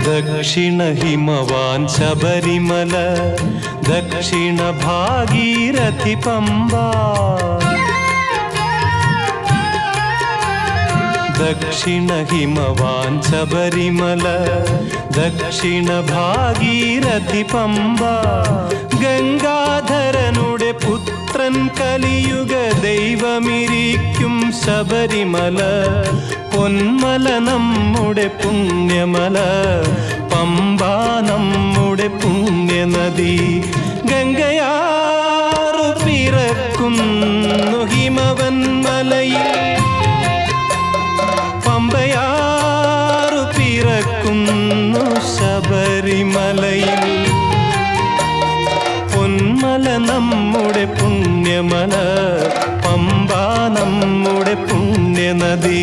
ദക്ഷിണ ഹിമവാൻ ശബരിമല, ദക്ഷിണ ഭാഗീരഥി പമ്പ. ദക്ഷിണ ഹിമവാൻ ശബരിമല, ദക്ഷിണ ഭാഗീരഥി പമ്പ. ഗംഗാധരനുടെ പുത്രൻ കലിയുഗ ദൈവമിരിക്കും ശബരിമല. പൊന്മല നമ്മുടെ പുണ്യമല, പമ്പ നമ്മുടെ പുണ്യനദി. ഗംഗയാറു പിറക്കുന്നു ഹിമവൻ മലയിൽ, പമ്പയാറു പിറക്കുന്നു ശബരിമലയിൽ. പൊന്മല നമ്മുടെ പുണ്യമല, പമ്പ നമ്മുടെ പുണ്യനദി.